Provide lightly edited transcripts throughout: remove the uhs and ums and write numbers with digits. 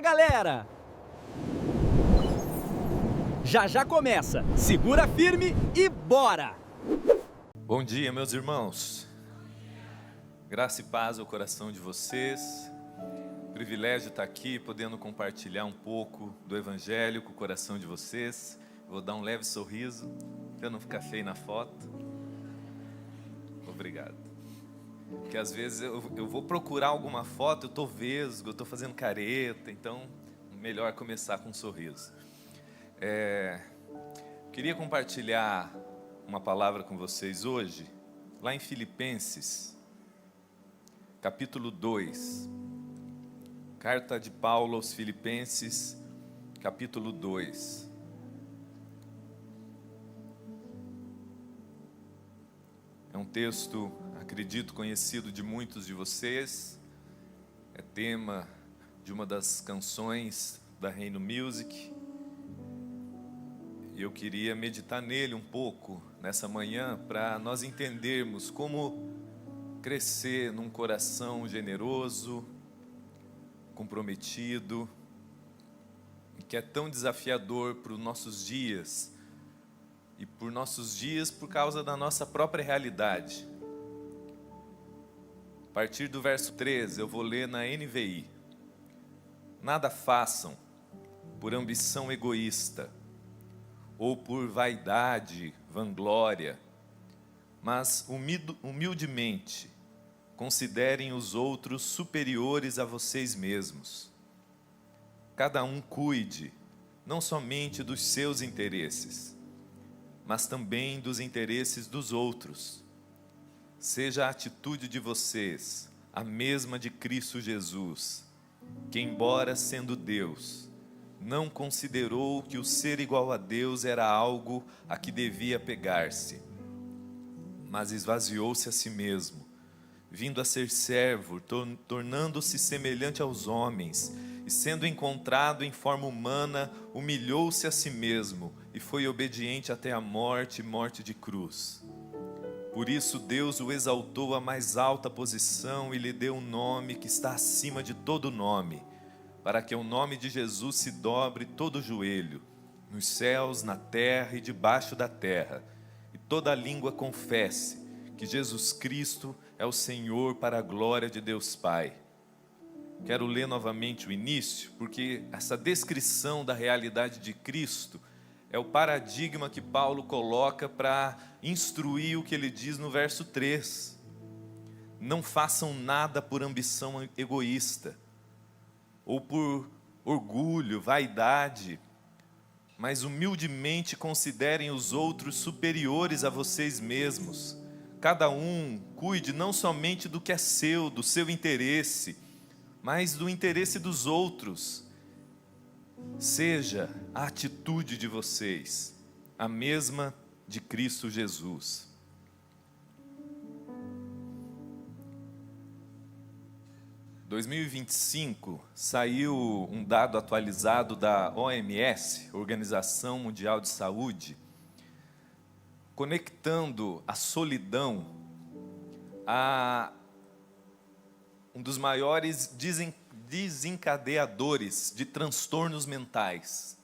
galera! Já já começa, segura firme e bora! Bom dia, meus irmãos. Graça e paz ao coração de vocês. Privilégio estar aqui, podendo compartilhar um pouco do Evangelho com o coração de vocês. Vou dar um leve sorriso, para não ficar feio na foto. Obrigado. Porque às vezes eu vou procurar alguma foto, eu estou vesgo, eu estou fazendo careta, então melhor começar com um sorriso. Queria compartilhar uma palavra com vocês hoje, lá em Filipenses, capítulo 2. Carta de Paulo aos Filipenses, capítulo 2. É um texto, acredito, conhecido de muitos de vocês. É tema de uma das canções da Reino Music. E eu queria meditar nele um pouco nessa manhã, para nós entendermos como crescer num coração generoso, comprometido, que é tão desafiador para os nossos dias, e por nossos dias por causa da nossa própria realidade. A partir do verso 13, eu vou ler na NVI. Nada façam por ambição egoísta, ou por vaidade, vanglória, mas humildemente considerem os outros superiores a vocês mesmos. Cada um cuide, não somente dos seus interesses, mas também dos interesses dos outros. Seja a atitude de vocês a mesma de Cristo Jesus, que, embora sendo Deus, não considerou que o ser igual a Deus era algo a que devia apegar-se, mas esvaziou-se a si mesmo, vindo a ser servo, tornando-se semelhante aos homens, e sendo encontrado em forma humana, humilhou-se a si mesmo, e foi obediente até a morte, morte de cruz. Por isso Deus o exaltou à mais alta posição, e lhe deu um nome que está acima de todo nome, para que o nome de Jesus se dobre todo o joelho, nos céus, na terra e debaixo da terra, e toda língua confesse que Jesus Cristo é o Senhor, para a glória de Deus Pai. Quero ler novamente o início, porque essa descrição da realidade de Cristo é o paradigma que Paulo coloca para instruir o que ele diz no verso 3. Não façam nada por ambição egoísta, ou por orgulho, vaidade, mas humildemente considerem os outros superiores a vocês mesmos. Cada um cuide não somente do que é seu, do seu interesse, mas do interesse dos outros. Seja a atitude de vocês a mesma de Cristo Jesus. Em 2025, saiu um dado atualizado da OMS, Organização Mundial de Saúde, conectando a solidão a um dos maiores desencadeadores de transtornos mentais.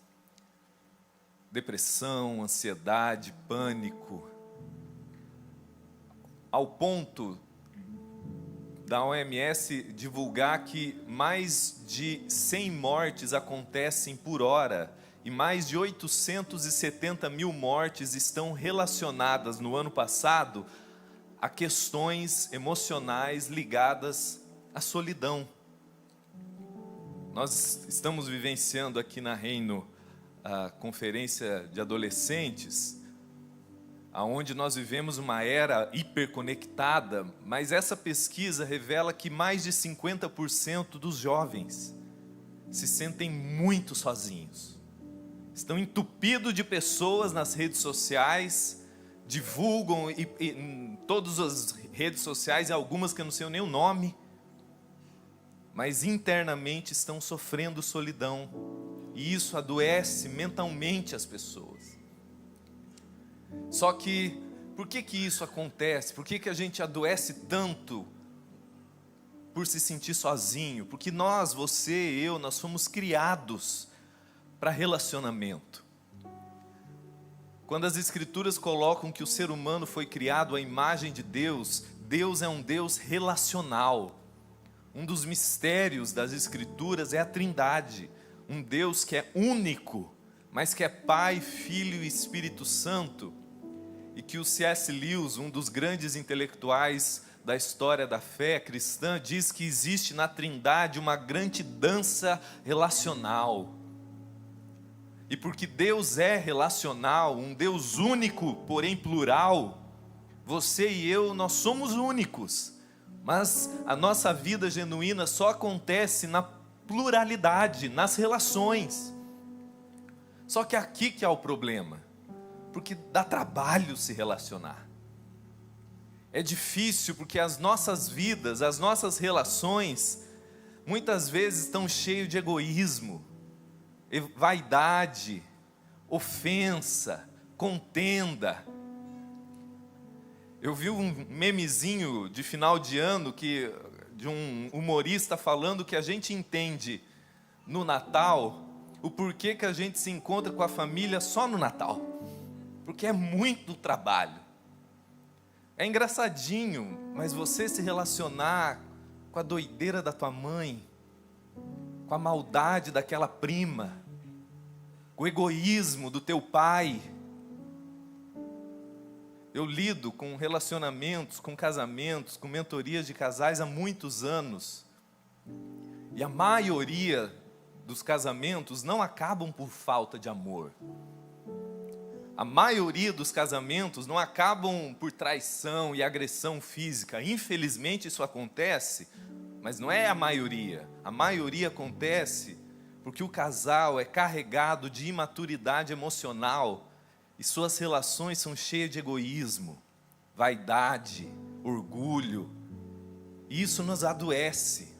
Depressão, ansiedade, pânico, ao ponto da OMS divulgar que mais de 100 mortes acontecem por hora e mais de 870 mil mortes estão relacionadas no ano passado a questões emocionais ligadas à solidão. Nós estamos vivenciando aqui na Reino a conferência de adolescentes, aonde nós vivemos uma era hiperconectada, mas essa pesquisa revela que mais de 50% dos jovens se sentem muito sozinhos. Estão entupidos de pessoas nas redes sociais, divulgam em todas as redes sociais, e algumas que eu não sei nem o nome, mas internamente estão sofrendo solidão, e isso adoece mentalmente as pessoas. Só que, por que isso acontece? Por que a gente adoece tanto por se sentir sozinho, porque nós, você, eu, nós fomos criados para relacionamento. Quando as Escrituras colocam que o ser humano foi criado à imagem de Deus, Deus é um Deus relacional. Um dos mistérios das Escrituras é a Trindade, um Deus que é único, mas que é Pai, Filho e Espírito Santo, e que o C.S. Lewis, um dos grandes intelectuais da história da fé cristã, diz que existe na Trindade uma grande dança relacional. E porque Deus é relacional, um Deus único, porém plural, você e eu, nós somos únicos, mas a nossa vida genuína só acontece na pluralidade, nas relações. Só que aqui que é o problema, porque dá trabalho se relacionar. É difícil porque as nossas vidas, as nossas relações, muitas vezes estão cheias de egoísmo, vaidade, ofensa, contenda. Eu vi um memezinho de final de ano de um humorista falando que a gente entende no Natal o porquê que a gente se encontra com a família só no Natal. Porque é muito trabalho. É engraçadinho, mas você se relacionar com a doideira da tua mãe, com a maldade daquela prima, com o egoísmo do teu pai. Eu lido com relacionamentos, com casamentos, com mentorias de casais há muitos anos. E a maioria dos casamentos não acabam por falta de amor. A maioria dos casamentos não acabam por traição e agressão física. Infelizmente isso acontece, mas não é a maioria. A maioria acontece porque o casal é carregado de imaturidade emocional e suas relações são cheias de egoísmo, vaidade, orgulho. E isso nos adoece.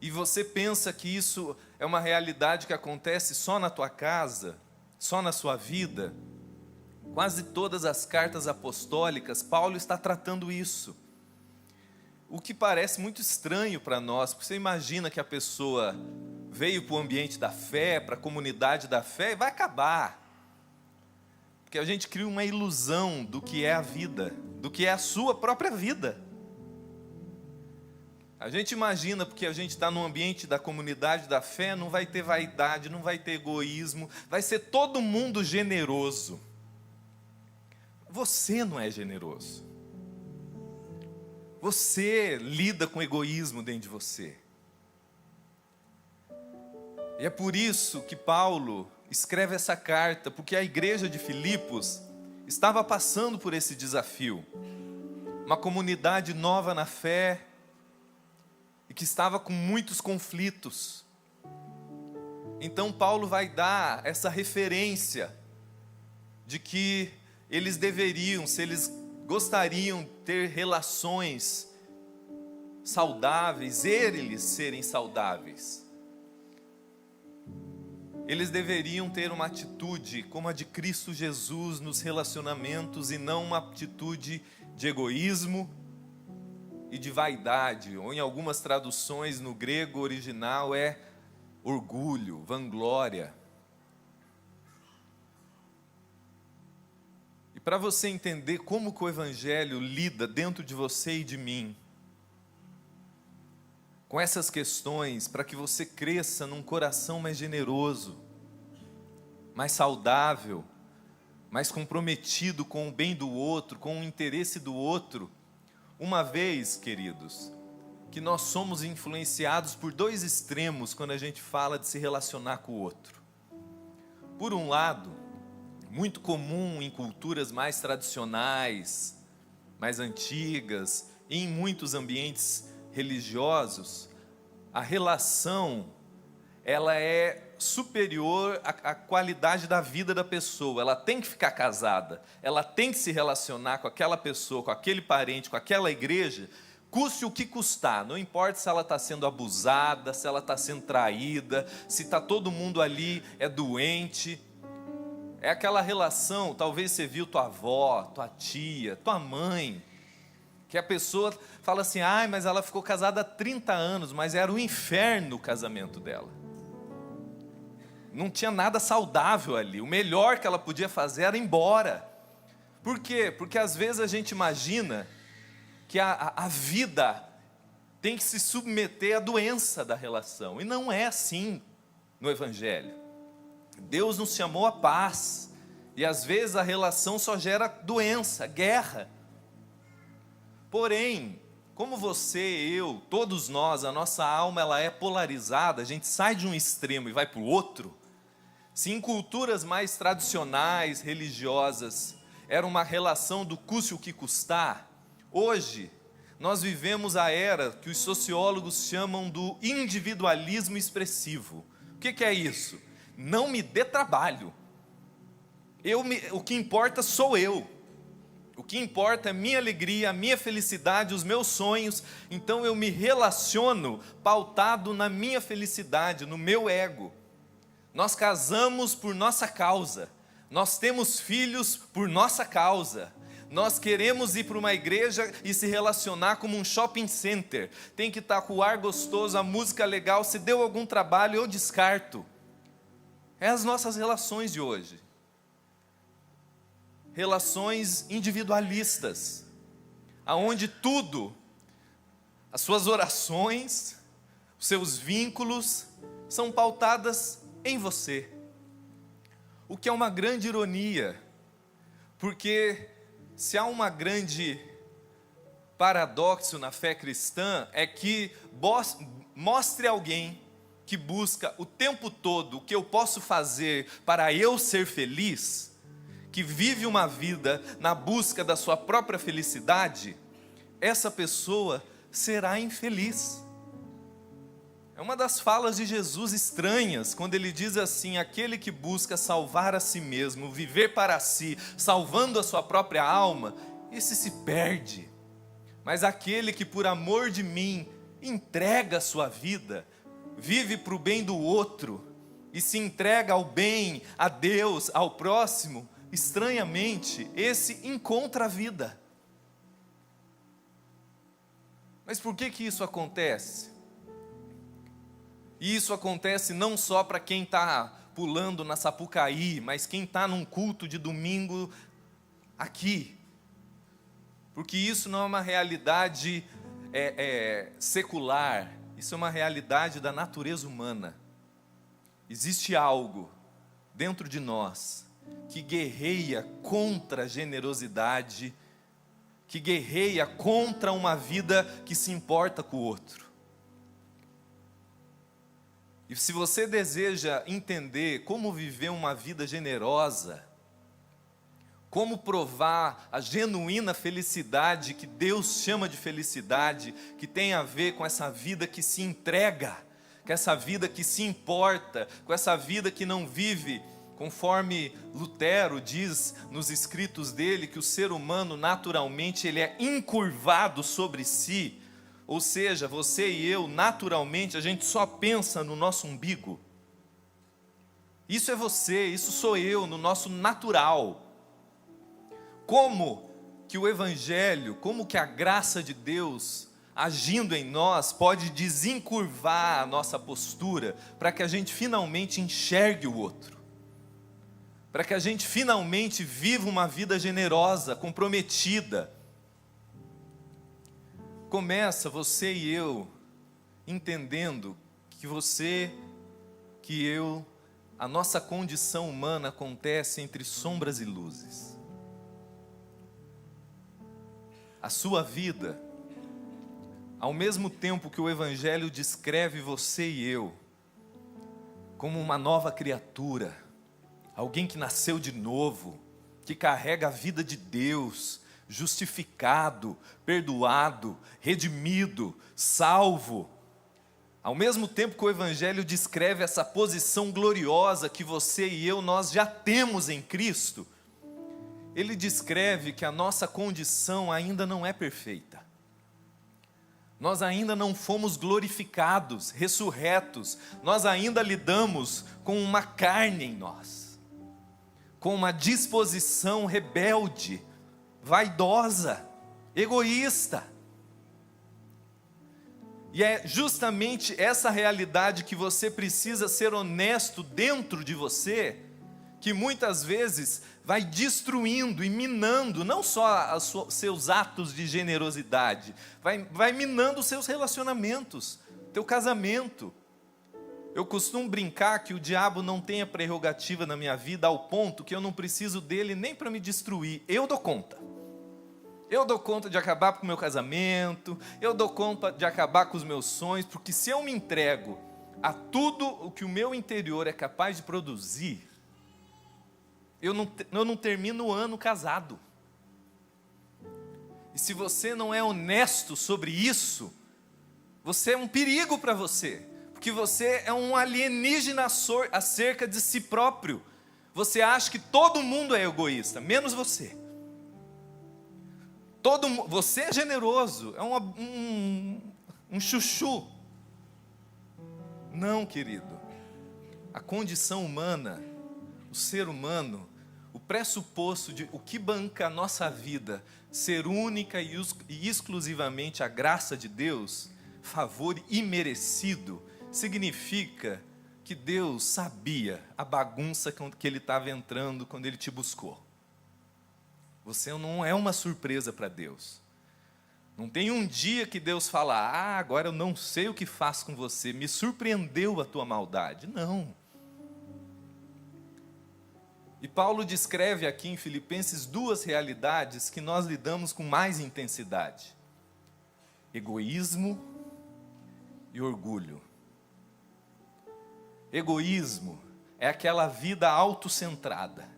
E você pensa que isso é uma realidade que acontece só na tua casa, só na sua vida? Quase todas as cartas apostólicas, Paulo está tratando isso. O que parece muito estranho para nós, porque você imagina que a pessoa veio para o ambiente da fé, para a comunidade da fé, e vai acabar. Porque a gente cria uma ilusão do que é a vida, do que é a sua própria vida. A gente imagina, porque a gente está no ambiente da comunidade da fé, não vai ter vaidade, não vai ter egoísmo, vai ser todo mundo generoso. Você não é generoso. Você lida com egoísmo dentro de você. E é por isso que Paulo escreve essa carta, porque a igreja de Filipos estava passando por esse desafio. Uma comunidade nova na fé e que estava com muitos conflitos. Então Paulo vai dar essa referência de que eles deveriam, se eles gostariam de ter relações saudáveis, eles serem saudáveis, eles deveriam ter uma atitude como a de Cristo Jesus nos relacionamentos e não uma atitude de egoísmo e de vaidade, ou em algumas traduções no grego original é orgulho, vanglória. E para você entender como que o Evangelho lida dentro de você e de mim com essas questões, para que você cresça num coração mais generoso, mais saudável, mais comprometido com o bem do outro, com o interesse do outro. Uma vez, queridos, que nós somos influenciados por dois extremos quando a gente fala de se relacionar com o outro. Por um lado, muito comum em culturas mais tradicionais, mais antigas, e em muitos ambientes religiosos, a relação, ela é superior à qualidade da vida da pessoa. Ela tem que ficar casada, ela tem que se relacionar com aquela pessoa, com aquele parente, com aquela igreja, custe o que custar. Não importa se ela está sendo abusada, se ela está sendo traída, se está todo mundo ali é doente. É aquela relação, talvez você viu tua avó, tua tia, tua mãe, Que a pessoa fala assim, ai, mas ela ficou casada há 30 anos, mas era um inferno o casamento dela. Não tinha nada saudável ali, o melhor que ela podia fazer era ir embora. Por quê? Porque às vezes a gente imagina que a vida tem que se submeter à doença da relação, e não é assim no Evangelho. Deus nos chamou à paz, e às vezes a relação só gera doença, guerra. Porém, como você, eu, todos nós, a nossa alma ela é polarizada, a gente sai de um extremo e vai para o outro. Se em culturas mais tradicionais, religiosas, era uma relação do custe o que custar, hoje nós vivemos a era que os sociólogos chamam do individualismo expressivo. O que é isso? Não me dê trabalho. O que importa sou eu. O que importa é minha alegria, a minha felicidade, os meus sonhos. Então eu me relaciono pautado na minha felicidade, no meu ego. Nós casamos por nossa causa. Nós temos filhos por nossa causa. Nós queremos ir para uma igreja e se relacionar como um shopping center. Tem que estar com o ar gostoso, a música legal. Se deu algum trabalho, eu descarto. É as nossas relações de hoje. Relações individualistas, aonde tudo, as suas orações, os seus vínculos, são pautadas em você. O que é uma grande ironia, porque se há uma grande paradoxo na fé cristã, é que mostre alguém que busca o tempo todo o que eu posso fazer para eu ser feliz, que vive uma vida na busca da sua própria felicidade, essa pessoa será infeliz. É uma das falas de Jesus estranhas, quando ele diz assim, aquele que busca salvar a si mesmo, viver para si, salvando a sua própria alma, esse se perde. Mas aquele que por amor de mim, entrega a sua vida, vive para o bem do outro, e se entrega ao bem, a Deus, ao próximo, estranhamente, esse encontra a vida. Mas por que isso acontece? E isso acontece não só para quem está pulando na Sapucaí, mas quem está num culto de domingo aqui. Porque isso não é uma realidade secular, isso é uma realidade da natureza humana. Existe algo dentro de nós que guerreia contra a generosidade, que guerreia contra uma vida que se importa com o outro. E se você deseja entender como viver uma vida generosa, como provar a genuína felicidade que Deus chama de felicidade, que tem a ver com essa vida que se entrega, com essa vida que se importa, com essa vida que não vive, conforme Lutero diz nos escritos dele, que o ser humano naturalmente ele é encurvado sobre si, ou seja, você e eu naturalmente a gente só pensa no nosso umbigo. Isso é você, isso sou eu, no nosso natural. Como que o Evangelho, como que a graça de Deus agindo em nós pode desencurvar a nossa postura para que a gente finalmente enxergue o outro, para que a gente finalmente viva uma vida generosa, comprometida. Começa você e eu entendendo que você, que eu, a nossa condição humana acontece entre sombras e luzes. A sua vida, ao mesmo tempo que o Evangelho descreve você e eu como uma nova criatura, alguém que nasceu de novo, que carrega a vida de Deus, justificado, perdoado, redimido, salvo. Ao mesmo tempo que o Evangelho descreve essa posição gloriosa que você e eu, nós já temos em Cristo, ele descreve que a nossa condição ainda não é perfeita. Nós ainda não fomos glorificados, ressurretos, nós ainda lidamos com uma carne em nós, com uma disposição rebelde, vaidosa, egoísta. E é justamente essa realidade que você precisa ser honesto dentro de você, que muitas vezes vai destruindo e minando não só seus atos de generosidade, vai minando os seus relacionamentos, teu casamento. Eu costumo brincar que o diabo não tem a prerrogativa na minha vida ao ponto que eu não preciso dele nem para me destruir, eu dou conta. Eu dou conta de acabar com o meu casamento, eu dou conta de acabar com os meus sonhos, porque se eu me entrego a tudo o que o meu interior é capaz de produzir, eu não termino o ano casado. E se você não é honesto sobre isso, você é um perigo para você, porque você é um alienígena acerca de si próprio. Você acha que todo mundo é egoísta, menos você. Você é generoso, é um chuchu. Não, querido. A condição humana, o ser humano, o pressuposto de o que banca a nossa vida ser única e exclusivamente a graça de Deus, favor imerecido, significa que Deus sabia a bagunça que Ele estava entrando quando Ele te buscou. Você não é uma surpresa para Deus. Não tem um dia que Deus fala, agora eu não sei o que faço com você, me surpreendeu a tua maldade. Não. E Paulo descreve aqui em Filipenses duas realidades que nós lidamos com mais intensidade: egoísmo e orgulho. Egoísmo é aquela vida autocentrada.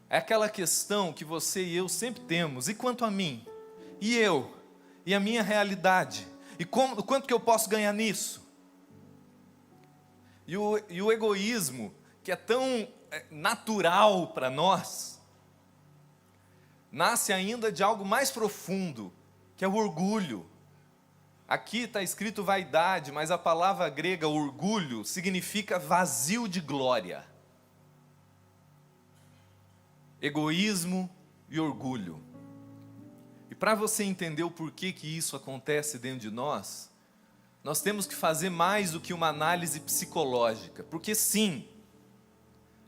É aquela questão que você e eu sempre temos: e quanto a mim? E eu? E a minha realidade? E quanto que eu posso ganhar nisso? E o egoísmo, que é tão natural para nós, nasce ainda de algo mais profundo, que é o orgulho. Aqui está escrito vaidade, mas a palavra grega orgulho significa vazio de glória. Egoísmo e orgulho. E para você entender o porquê que isso acontece dentro de nós temos que fazer mais do que uma análise psicológica. Porque sim,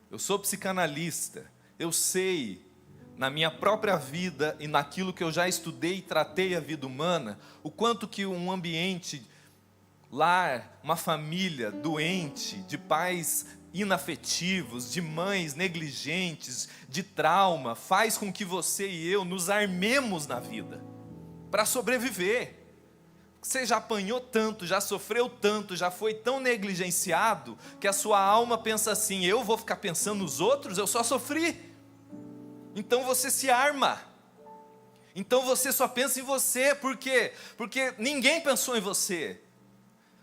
eu sou psicanalista, eu sei, na minha própria vida e naquilo que eu já estudei e tratei a vida humana, o quanto que um ambiente, lar, uma família doente, de pais inafetivos, de mães negligentes, de trauma, faz com que você e eu nos armemos na vida para sobreviver. Você já apanhou tanto, já sofreu tanto, já foi tão negligenciado que a sua alma pensa assim: eu vou ficar pensando nos outros, eu só sofri. Então você se arma. Então você só pensa em você. Por quê? Porque ninguém pensou em você.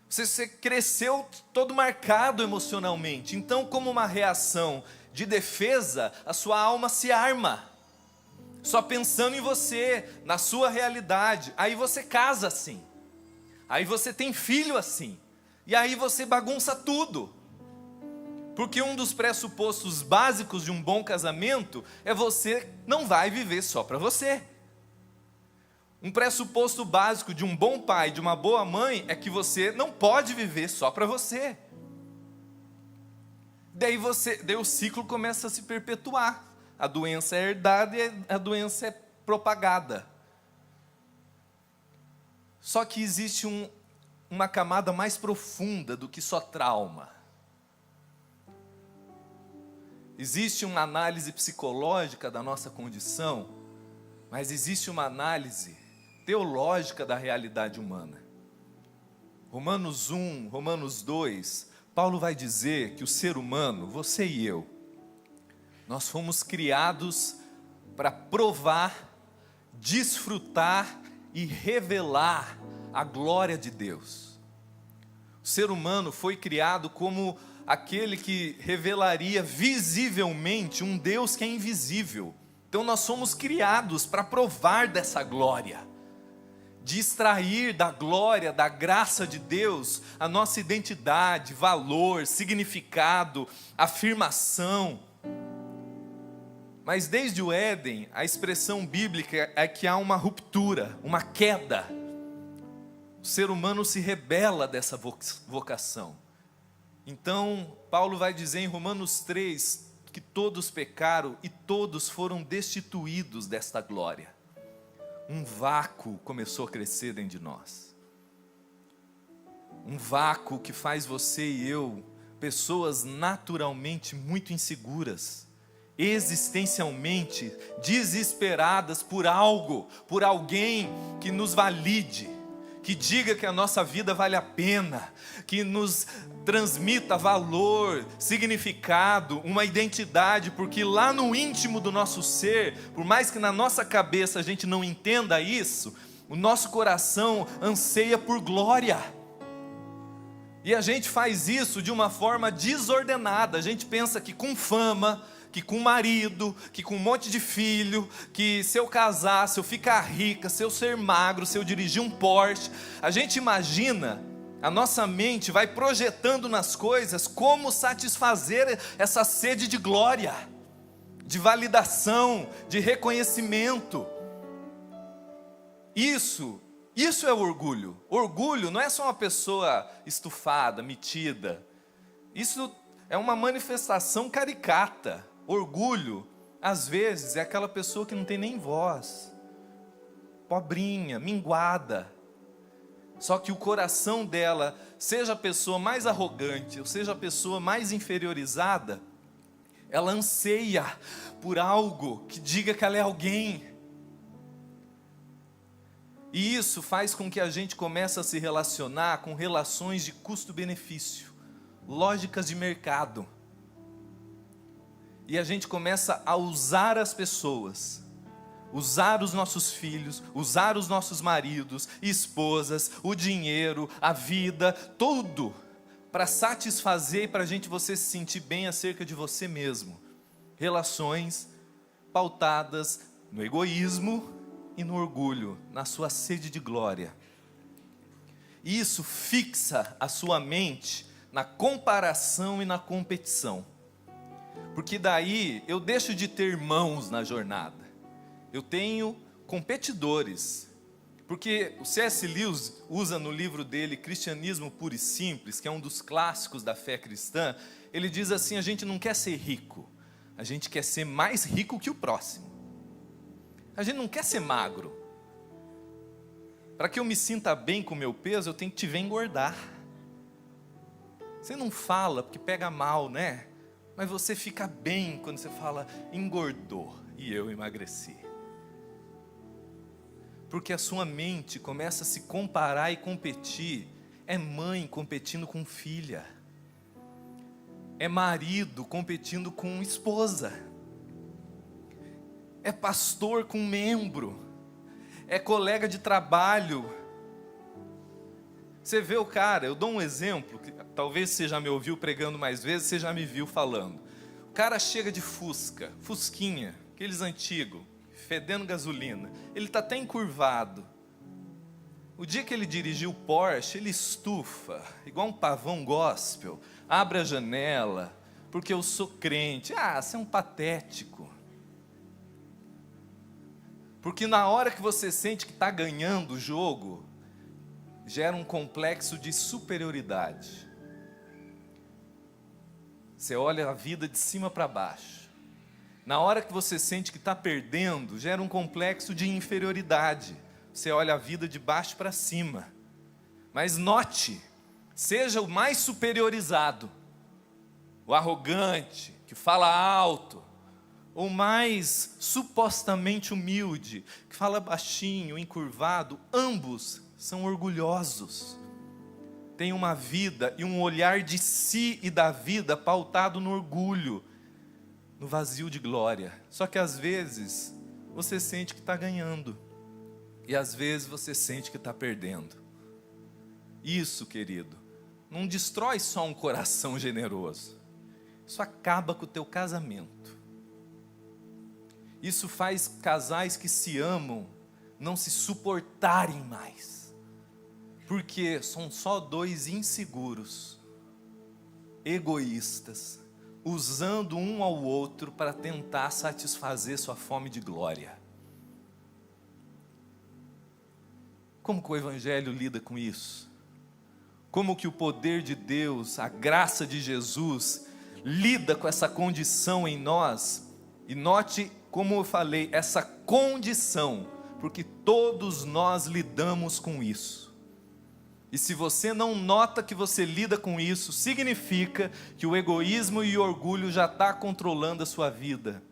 Você cresceu todo marcado emocionalmente. Então, como uma reação de defesa, a sua alma se arma, só pensando em você, na sua realidade. Aí você casa assim, aí você tem filho assim, e aí você bagunça tudo. Porque um dos pressupostos básicos de um bom casamento é você não vai viver só para você. Um pressuposto básico de um bom pai, de uma boa mãe, é que você não pode viver só para você. Daí o ciclo começa a se perpetuar. A doença é herdada e a doença é propagada. Só que existe uma camada mais profunda do que só trauma. Existe uma análise psicológica da nossa condição, mas existe uma análise teológica da realidade humana. Romanos 1, Romanos 2, Paulo vai dizer que o ser humano, você e eu, nós fomos criados para provar, desfrutar e revelar a glória de Deus. O ser humano foi criado como aquele que revelaria visivelmente um Deus que é invisível. Então nós somos criados para provar dessa glória, de extrair da glória, da graça de Deus, a nossa identidade, valor, significado, afirmação. Mas desde o Éden, a expressão bíblica é que há uma ruptura, uma queda. O ser humano se rebela dessa vocação. Então, Paulo vai dizer em Romanos 3 que todos pecaram e todos foram destituídos desta glória. Um vácuo começou a crescer dentro de nós. Um vácuo que faz você e eu, pessoas naturalmente muito inseguras, existencialmente desesperadas por algo, por alguém que nos valide, que diga que a nossa vida vale a pena, que nos transmita valor, significado, uma identidade, porque lá no íntimo do nosso ser, por mais que na nossa cabeça a gente não entenda isso, o nosso coração anseia por glória. E a gente faz isso de uma forma desordenada. A gente pensa que com fama, que com marido, que com um monte de filho, que se eu casar, se eu ficar rica, se eu ser magro, se eu dirigir um Porsche, a gente imagina, a nossa mente vai projetando nas coisas como satisfazer essa sede de glória, de validação, de reconhecimento. Isso é orgulho. Orgulho não é só uma pessoa estufada, metida. Isso é uma manifestação caricata. Orgulho, às vezes, é aquela pessoa que não tem nem voz, pobrinha, minguada. Só que o coração dela, seja a pessoa mais arrogante, ou seja a pessoa mais inferiorizada, ela anseia por algo que diga que ela é alguém. E isso faz com que a gente comece a se relacionar com relações de custo-benefício, lógicas de mercado. E a gente começa a usar as pessoas, usar os nossos filhos, usar os nossos maridos, esposas, o dinheiro, a vida, tudo, para satisfazer e para você se sentir bem acerca de você mesmo. Relações pautadas no egoísmo e no orgulho, na sua sede de glória. E isso fixa a sua mente na comparação e na competição. Porque daí eu deixo de ter irmãos na jornada. Eu tenho competidores. Porque o C.S. Lewis usa no livro dele, Cristianismo Puro e Simples, que é um dos clássicos da fé cristã, ele diz assim, a gente não quer ser rico, a gente quer ser mais rico que o próximo. A gente não quer ser magro. Para que eu me sinta bem com o meu peso, eu tenho que te ver engordar. Você não fala porque pega mal, né? Mas você fica bem quando você fala, engordou e eu emagreci. Porque a sua mente começa a se comparar e competir. É mãe competindo com filha. É marido competindo com esposa. É pastor com membro. É colega de trabalho. Você vê o cara, eu dou um exemplo, que talvez você já me ouviu pregando mais vezes, você já me viu falando. O cara chega de Fusca, Fusquinha, aqueles antigos, fedendo gasolina. Ele está até encurvado. O dia que ele dirigiu o Porsche, ele estufa, igual um pavão gospel, abre a janela, porque eu sou crente. Ah, você é um patético. Porque na hora que você sente que está ganhando o jogo, gera um complexo de superioridade. Você olha a vida de cima para baixo. Na hora que você sente que está perdendo, gera um complexo de inferioridade. Você olha a vida de baixo para cima. Mas note, seja o mais superiorizado, o arrogante, que fala alto, ou mais supostamente humilde, que fala baixinho, encurvado, ambos são orgulhosos. Tem uma vida e um olhar de si e da vida pautado no orgulho, no vazio de glória. Só que às vezes você sente que está ganhando e às vezes você sente que está perdendo. Isso, querido, não destrói só um coração generoso. Isso acaba com o teu casamento. Isso faz casais que se amam não se suportarem mais. Porque são só dois inseguros, egoístas, usando um ao outro para tentar satisfazer sua fome de glória. Como que o Evangelho lida com isso? Como que o poder de Deus, a graça de Jesus, lida com essa condição em nós? E note, como eu falei, essa condição, porque todos nós lidamos com isso. E se você não nota que você lida com isso, significa que o egoísmo e o orgulho já está controlando a sua vida.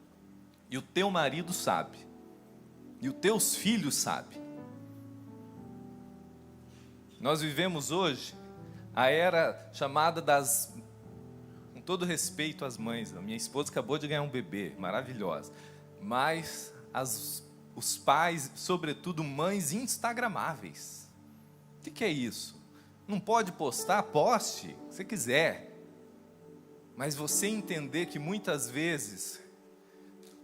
E o teu marido sabe. E os teus filhos sabem. Nós vivemos hoje a era chamada das... Com todo respeito às mães, a minha esposa acabou de ganhar um bebê, maravilhosa. Mas os pais, sobretudo mães instagramáveis. O que é isso? Não pode postar? Poste, se você quiser. Mas você entender que muitas vezes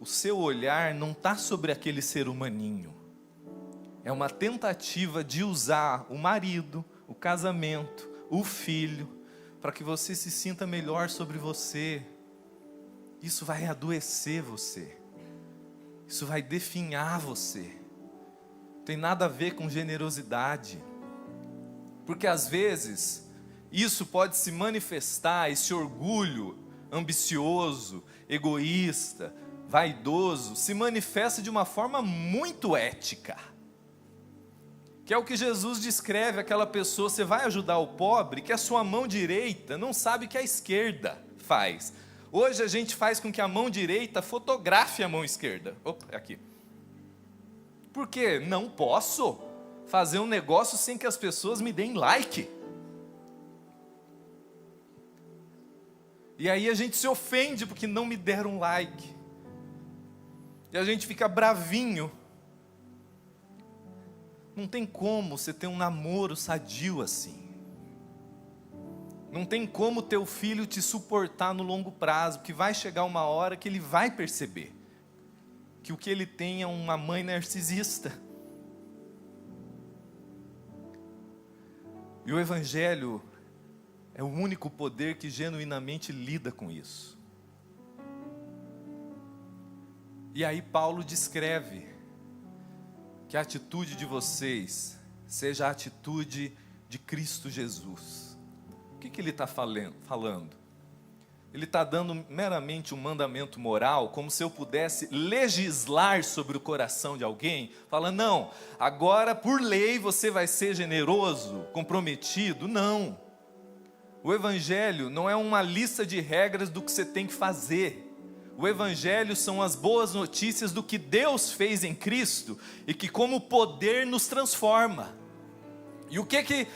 o seu olhar não está sobre aquele ser humaninho. É uma tentativa de usar o marido, o casamento, o filho, para que você se sinta melhor sobre você. Isso vai adoecer você. Isso vai definhar você. Não tem nada a ver com generosidade. Porque às vezes, isso pode se manifestar, esse orgulho ambicioso, egoísta, vaidoso, se manifesta de uma forma muito ética. Que é o que Jesus descreve, aquela pessoa, você vai ajudar o pobre, que a sua mão direita não sabe o que a esquerda faz. Hoje a gente faz com que a mão direita fotografe a mão esquerda. Opa, é aqui. Por quê? Não posso fazer um negócio sem que as pessoas me deem like. E aí a gente se ofende porque não me deram like. E a gente fica bravinho. Não tem como você ter um namoro sadio assim. Não tem como teu filho te suportar no longo prazo, porque vai chegar uma hora que ele vai perceber que o que ele tem é uma mãe narcisista. E o Evangelho é o único poder que genuinamente lida com isso. E aí Paulo descreve que a atitude de vocês seja a atitude de Cristo Jesus. O que ele está falando? Ele está dando meramente um mandamento moral, como se eu pudesse legislar sobre o coração de alguém, falando, não, agora por lei você vai ser generoso, comprometido. Não. O Evangelho não é uma lista de regras do que você tem que fazer. O Evangelho são as boas notícias do que Deus fez em Cristo e que como poder nos transforma. E o que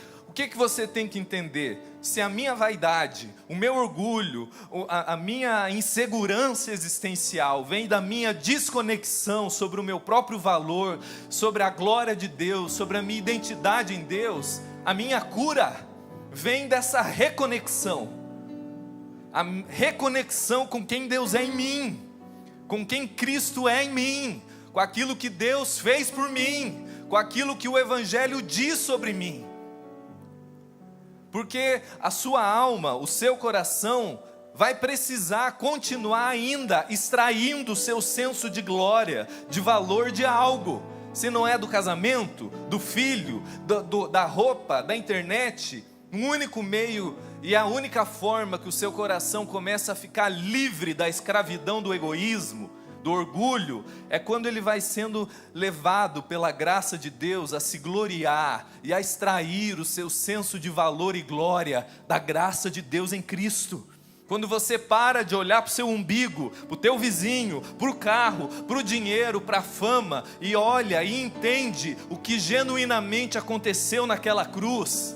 você tem que entender? Se a minha vaidade, o meu orgulho, a minha insegurança existencial vem da minha desconexão sobre o meu próprio valor, sobre a glória de Deus, sobre a minha identidade em Deus, a minha cura vem dessa reconexão. A reconexão com quem Deus é em mim, com quem Cristo é em mim, com aquilo que Deus fez por mim, com aquilo que o Evangelho diz sobre mim. Porque a sua alma, o seu coração, vai precisar continuar ainda extraindo o seu senso de glória, de valor de algo. Se não é do casamento, do filho, da roupa, da internet, o único meio e a única forma que o seu coração começa a ficar livre da escravidão do egoísmo, do orgulho, é quando ele vai sendo levado pela graça de Deus a se gloriar e a extrair o seu senso de valor e glória da graça de Deus em Cristo. Quando você para de olhar para o seu umbigo, para o teu vizinho, para o carro, para o dinheiro, para a fama, e olha e entende o que genuinamente aconteceu naquela cruz,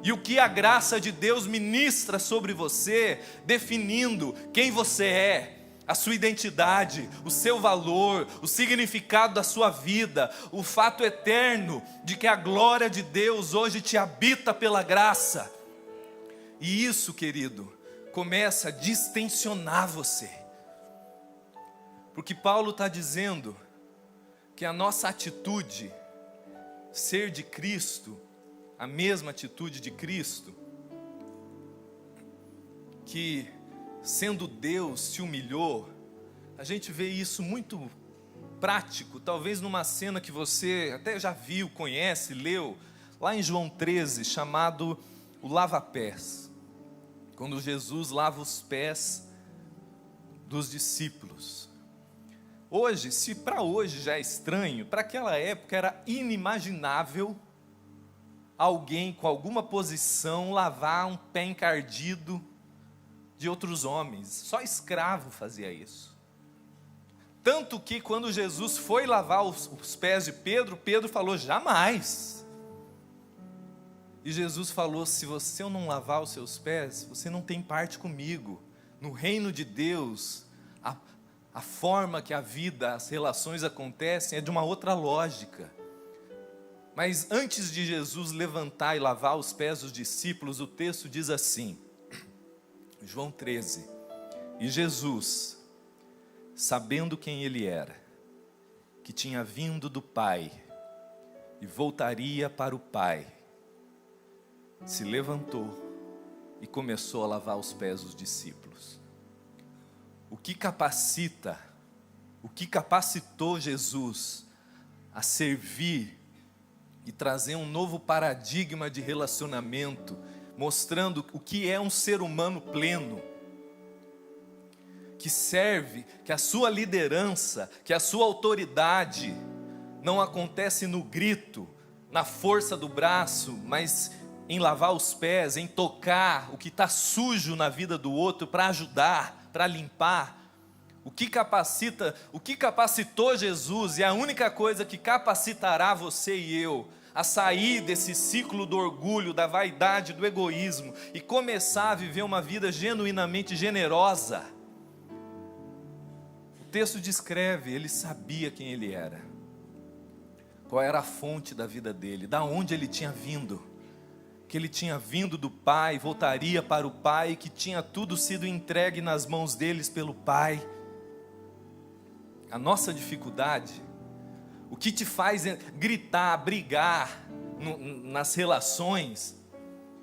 e o que a graça de Deus ministra sobre você, definindo quem você é, a sua identidade, o seu valor, o significado da sua vida, o fato eterno de que a glória de Deus hoje te habita pela graça. E isso, querido, começa a distensionar você. Porque Paulo está dizendo que a nossa atitude, ser de Cristo, a mesma atitude de Cristo, que sendo Deus, se humilhou. A gente vê isso muito prático, talvez numa cena que você até já viu, conhece, leu, lá em João 13, chamado o lava-pés. Quando Jesus lava os pés dos discípulos. Hoje, se para hoje já é estranho, para aquela época era inimaginável alguém com alguma posição lavar um pé encardido de outros homens. Só escravo fazia isso. Tanto que quando Jesus foi lavar os pés de Pedro, Pedro falou, jamais. E Jesus falou, se eu não lavar os seus pés, você não tem parte comigo. No reino de Deus, a forma que a vida, as relações acontecem é de uma outra lógica. Mas antes de Jesus levantar e lavar os pés dos discípulos, o texto diz assim, João 13, e Jesus, sabendo quem ele era, que tinha vindo do Pai e voltaria para o Pai, se levantou e começou a lavar os pés dos discípulos. O que capacitou Jesus a servir e trazer um novo paradigma de relacionamento, mostrando o que é um ser humano pleno, que serve, que a sua liderança, que a sua autoridade não acontece no grito, na força do braço, mas em lavar os pés, em tocar o que está sujo na vida do outro para ajudar, para limpar. O que capacitou Jesus, e a única coisa que capacitará você e eu a sair desse ciclo do orgulho, da vaidade, do egoísmo e começar a viver uma vida genuinamente generosa. O texto descreve, ele sabia quem ele era, qual era a fonte da vida dele, da onde ele tinha vindo, que ele tinha vindo do Pai, voltaria para o Pai, que tinha tudo sido entregue nas mãos deles pelo Pai. A nossa dificuldade, o que te faz gritar, brigar nas relações,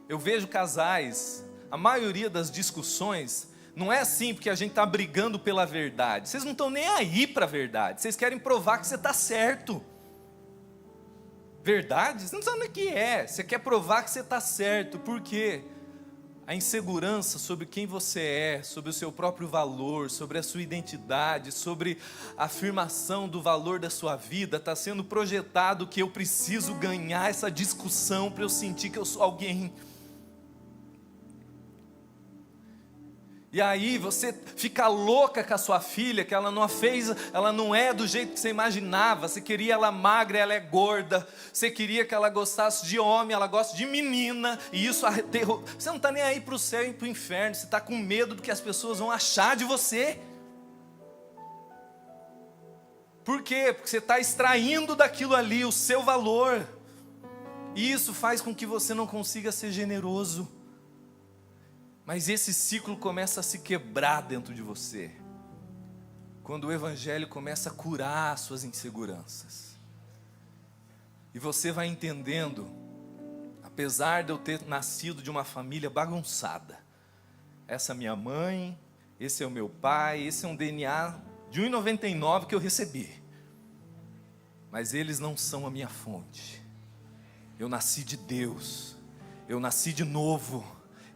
eu vejo casais, a maioria das discussões, não é assim porque a gente está brigando pela verdade, vocês não estão nem aí para a verdade, vocês querem provar que você está certo. Verdade? Você não sabe nem o que é, você quer provar que você está certo, por quê? A insegurança sobre quem você é, sobre o seu próprio valor, sobre a sua identidade, sobre a afirmação do valor da sua vida, está sendo projetado que eu preciso ganhar essa discussão para eu sentir que eu sou alguém. E aí você fica louca com a sua filha, que ela não é do jeito que você imaginava. Você queria ela magra, ela é gorda. Você queria que ela gostasse de homem, ela gosta de menina. E isso aterrou. Você não está nem aí para o céu e para o inferno. Você está com medo do que as pessoas vão achar de você. Por quê? Porque você está extraindo daquilo ali o seu valor. E isso faz com que você não consiga ser generoso. Mas esse ciclo começa a se quebrar dentro de você, quando o Evangelho começa a curar as suas inseguranças. E você vai entendendo, apesar de eu ter nascido de uma família bagunçada, essa é minha mãe, esse é o meu pai, esse é um DNA de 1,99 que eu recebi. Mas eles não são a minha fonte. Eu nasci de Deus, eu nasci de novo.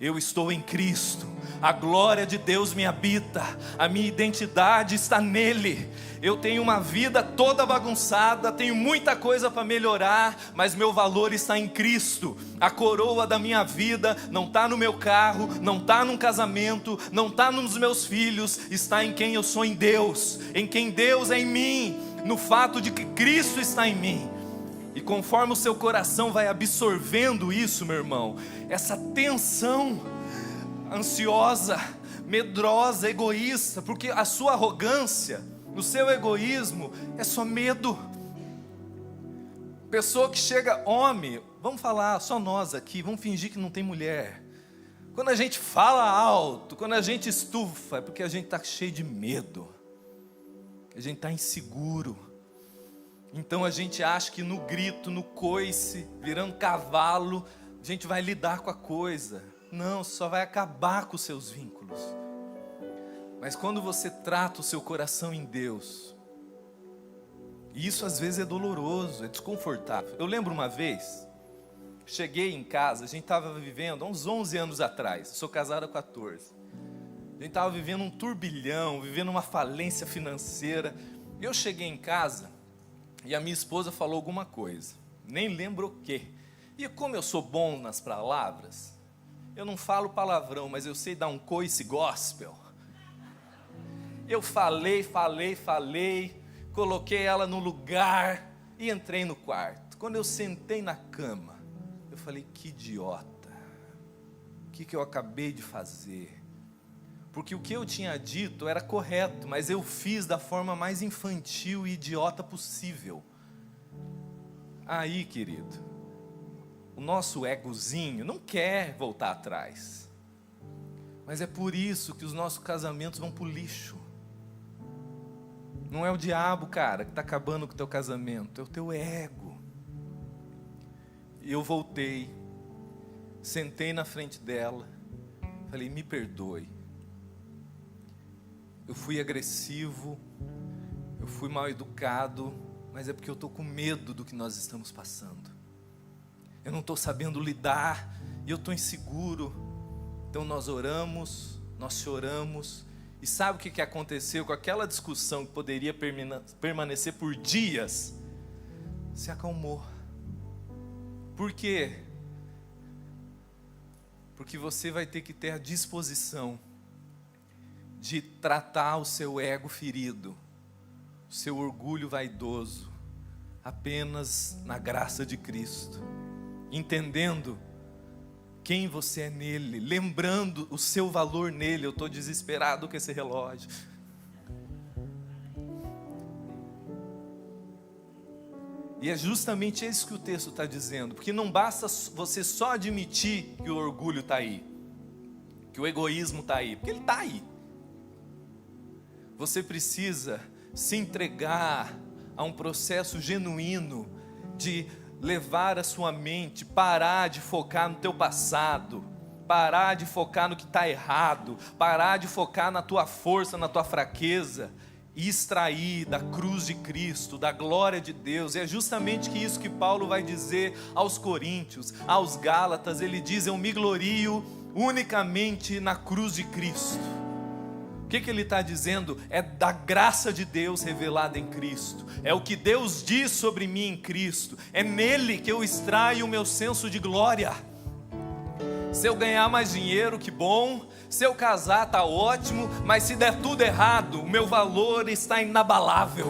Eu estou em Cristo, a glória de Deus me habita, a minha identidade está nele. Eu tenho uma vida toda bagunçada, tenho muita coisa para melhorar, mas meu valor está em Cristo. A coroa da minha vida não está no meu carro, não está num casamento, não está nos meus filhos, está em quem eu sou em Deus, em quem Deus é em mim, no fato de que Cristo está em mim. E conforme o seu coração vai absorvendo isso, meu irmão, essa tensão ansiosa, medrosa, egoísta, porque a sua arrogância, o seu egoísmo é só medo. Pessoa que chega, homem, vamos falar só nós aqui, vamos fingir que não tem mulher. Quando a gente fala alto, quando a gente estufa, é porque a gente está cheio de medo, a gente está inseguro. Então a gente acha que no grito, no coice, virando cavalo, a gente vai lidar com a coisa. Não, só vai acabar com os seus vínculos. Mas quando você trata o seu coração em Deus, e isso às vezes é doloroso, é desconfortável. Eu lembro uma vez, cheguei em casa, a gente estava vivendo, há uns 11 anos atrás, sou casado há 14. A gente estava vivendo um turbilhão, vivendo uma falência financeira. Eu cheguei em casa e a minha esposa falou alguma coisa, nem lembro o quê. E como eu sou bom nas palavras, eu não falo palavrão, mas eu sei dar um coice gospel. Eu falei, coloquei ela no lugar e entrei no quarto. Quando eu sentei na cama, eu falei, que idiota, o que eu acabei de fazer? Porque o que eu tinha dito era correto, mas eu fiz da forma mais infantil e idiota possível. Aí, querido, o nosso egozinho não quer voltar atrás. Mas é por isso que os nossos casamentos vão para o lixo. Não é o diabo, cara, que está acabando com o teu casamento, é o teu ego. E eu voltei, sentei na frente dela, falei, me perdoe. Eu fui agressivo, eu fui mal educado, mas é porque eu estou com medo do que nós estamos passando. Eu não estou sabendo lidar, e eu estou inseguro. Então nós oramos, nós choramos, e sabe o que aconteceu com aquela discussão que poderia permanecer por dias? Se acalmou. Por quê? Porque você vai ter que ter a disposição de tratar o seu ego ferido, o seu orgulho vaidoso, apenas na graça de Cristo, entendendo quem você é nele, lembrando o seu valor nele. Eu estou desesperado com esse relógio. E é justamente isso que o texto está dizendo, porque não basta você só admitir que o orgulho está aí, que o egoísmo está aí, porque ele está aí. Você precisa se entregar a um processo genuíno de levar a sua mente, parar de focar no teu passado, parar de focar no que está errado, parar de focar na tua força, na tua fraqueza, e extrair da cruz de Cristo, da glória de Deus. E é justamente isso que Paulo vai dizer aos Coríntios, aos Gálatas. Ele diz, eu me glorio unicamente na cruz de Cristo. O que ele está dizendo? É da graça de Deus revelada em Cristo, é o que Deus diz sobre mim em Cristo, é nele que eu extraio o meu senso de glória. Se eu ganhar mais dinheiro, que bom. Se eu casar, tá ótimo. Mas se der tudo errado, o meu valor está inabalável,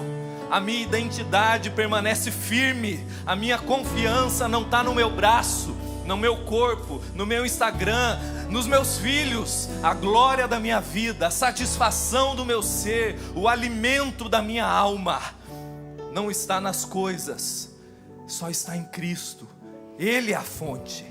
a minha identidade permanece firme, a minha confiança não está no meu braço, no meu corpo, no meu Instagram, nos meus filhos. A glória da minha vida, a satisfação do meu ser, o alimento da minha alma não está nas coisas, só está em Cristo. Ele é a fonte,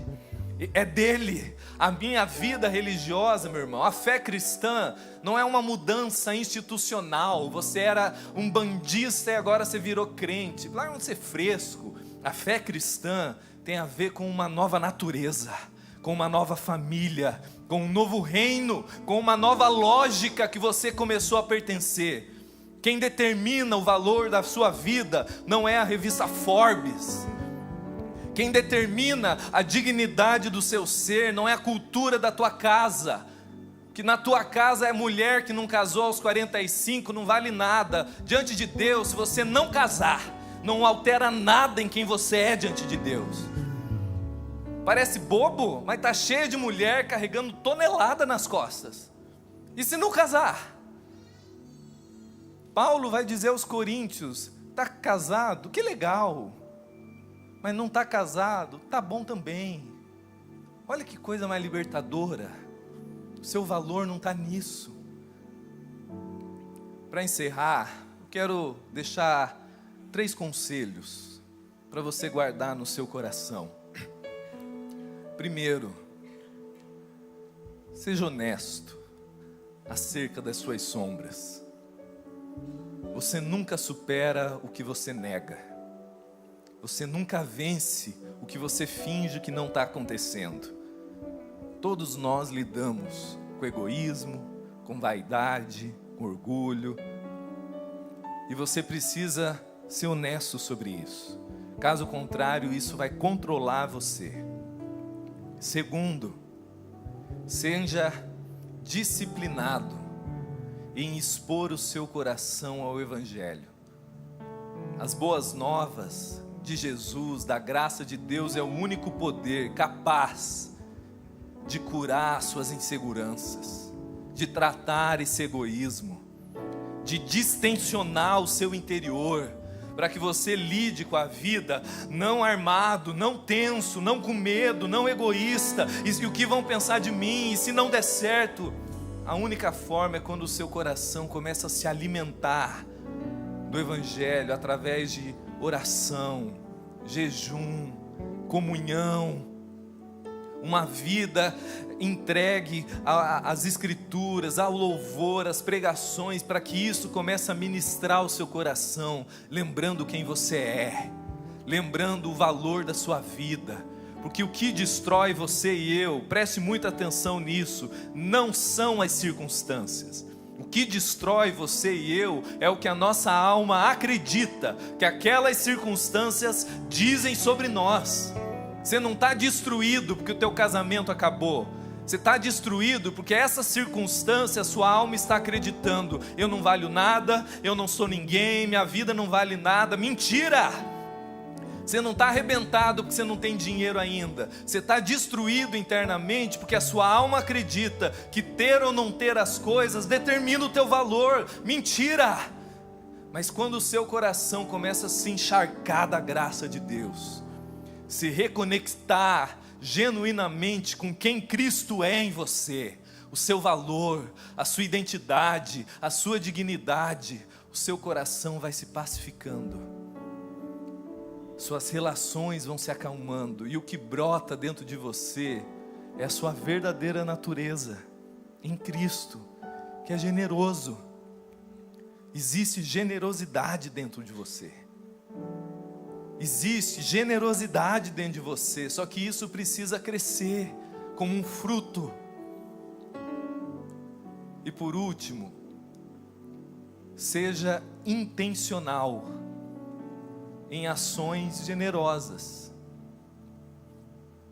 é dele. A minha vida religiosa, meu irmão, a fé cristã não é uma mudança institucional. Você era um bandista e agora você virou crente. Larga de ser fresco. A fé cristã tem a ver com uma nova natureza, com uma nova família, com um novo reino, com uma nova lógica que você começou a pertencer. Quem determina o valor da sua vida não é a revista Forbes. Quem determina a dignidade do seu ser não é a cultura da tua casa. Que na tua casa é mulher que não casou aos 45, não vale nada. Diante de Deus, se você não casar, não altera nada em quem você é diante de Deus. Parece bobo, mas está cheio de mulher carregando tonelada nas costas. E se não casar? Paulo vai dizer aos Coríntios, está casado? Que legal. Mas não está casado? Tá bom também. Olha que coisa mais libertadora. O seu valor não está nisso. Para encerrar, eu quero deixar 3 conselhos para você guardar no seu coração. Primeiro, seja honesto acerca das suas sombras. Você nunca supera o que você nega. Você nunca vence o que você finge que não está acontecendo. Todos nós lidamos com egoísmo, com vaidade, com orgulho. E você precisa ser honesto sobre isso. Caso contrário, isso vai controlar você. Segundo, seja disciplinado em expor o seu coração ao Evangelho. As boas novas de Jesus, da graça de Deus, é o único poder capaz de curar suas inseguranças, de tratar esse egoísmo, de distensionar o seu interior, para que você lide com a vida não armado, não tenso, não com medo, não egoísta, e o que vão pensar de mim, e se não der certo. A única forma é quando o seu coração começa a se alimentar do Evangelho, através de oração, jejum, comunhão, uma vida entregue às Escrituras, ao louvor, às pregações, para que isso comece a ministrar o seu coração, lembrando quem você é, lembrando o valor da sua vida, porque o que destrói você e eu, preste muita atenção nisso, não são as circunstâncias. O que destrói você e eu é o que a nossa alma acredita que aquelas circunstâncias dizem sobre nós. Você não está destruído porque o teu casamento acabou. Você está destruído porque essa circunstância, a sua alma está acreditando: eu não valho nada, eu não sou ninguém, minha vida não vale nada. Mentira! Você não está arrebentado porque você não tem dinheiro ainda. Você está destruído internamente porque a sua alma acredita que ter ou não ter as coisas determina o teu valor. Mentira! Mas quando o seu coração começa a se encharcar da graça de Deus, se reconectar genuinamente com quem Cristo é em você, o seu valor, a sua identidade, a sua dignidade, o seu coração vai se pacificando. Suas relações vão se acalmando, e o que brota dentro de você é a sua verdadeira natureza em Cristo, que é generoso. Existe generosidade dentro de você. Existe generosidade dentro de você, só que isso precisa crescer como um fruto. E por último, seja intencional em ações generosas.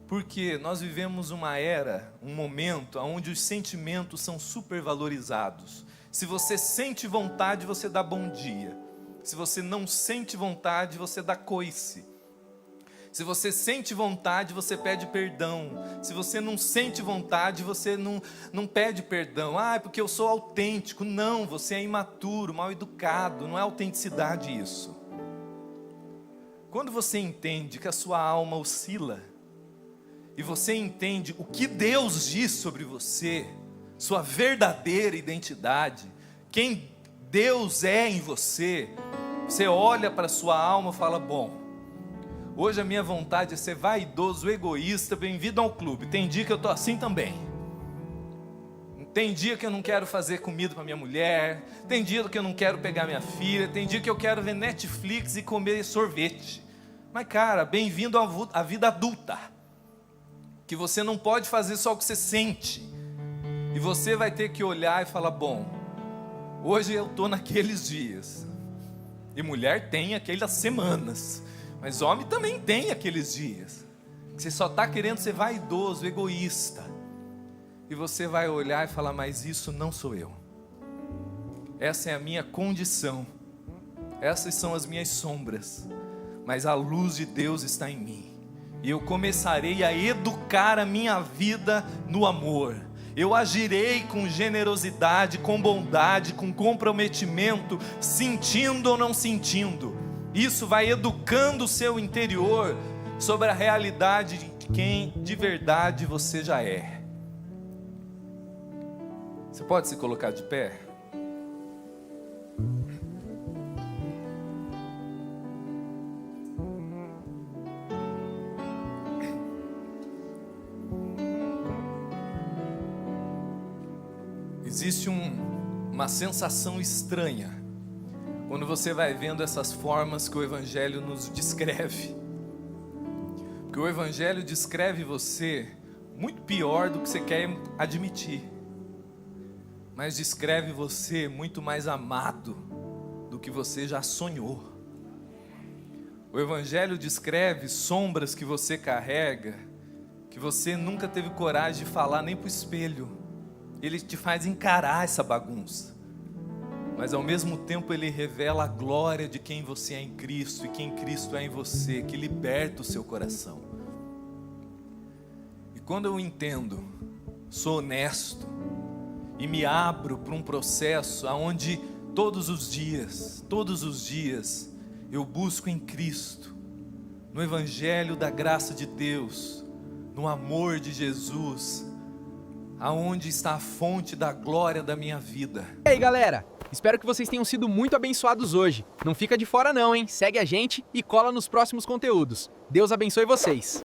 Porque nós vivemos uma era, um momento onde os sentimentos são supervalorizados. Se você sente vontade, você dá bom dia. Se você não sente vontade, você dá coice. Se você sente vontade, você pede perdão. Se você não sente vontade, você não pede perdão. Ah, é porque eu sou autêntico. Não, você é imaturo, mal educado. Não é autenticidade isso. Quando você entende que a sua alma oscila, e você entende o que Deus diz sobre você, sua verdadeira identidade, quem Deus é em você, você olha para a sua alma e fala: bom, hoje a minha vontade é ser vaidoso, egoísta, bem-vindo ao clube. Tem dia que eu estou assim também. Tem dia que eu não quero fazer comida para minha mulher, tem dia que eu não quero pegar minha filha, tem dia que eu quero ver Netflix e comer sorvete. Mas cara, bem-vindo à vida adulta, que você não pode fazer só o que você sente, e você vai ter que olhar e falar: bom, hoje eu estou naqueles dias. E mulher tem aquelas semanas, mas homem também tem aqueles dias, que você só está querendo ser vaidoso, egoísta. E você vai olhar e falar: mas isso não sou eu. Essa é a minha condição. Essas são as minhas sombras. Mas a luz de Deus está em mim. E eu começarei a educar a minha vida no amor. Eu agirei com generosidade, com bondade, com comprometimento, sentindo ou não sentindo. Isso vai educando o seu interior sobre a realidade de quem de verdade você já é. Você pode se colocar de pé? Existe uma sensação estranha quando você vai vendo essas formas que o Evangelho nos descreve. Porque o Evangelho descreve você muito pior do que você quer admitir. mas descreve você muito mais amado do que você já sonhou. O Evangelho descreve sombras que você carrega, que você nunca teve coragem de falar nem para o espelho. Ele te faz encarar essa bagunça, mas ao mesmo tempo ele revela a glória de quem você é em Cristo e quem Cristo é em você, que liberta o seu coração. E quando eu entendo, sou honesto e me abro para um processo onde todos os dias, eu busco em Cristo, no Evangelho da graça de Deus, no amor de Jesus, aonde está a fonte da glória da minha vida. E aí, galera? Espero que vocês tenham sido muito abençoados hoje. Não fica de fora não, hein? Segue a gente e cola nos próximos conteúdos. Deus abençoe vocês.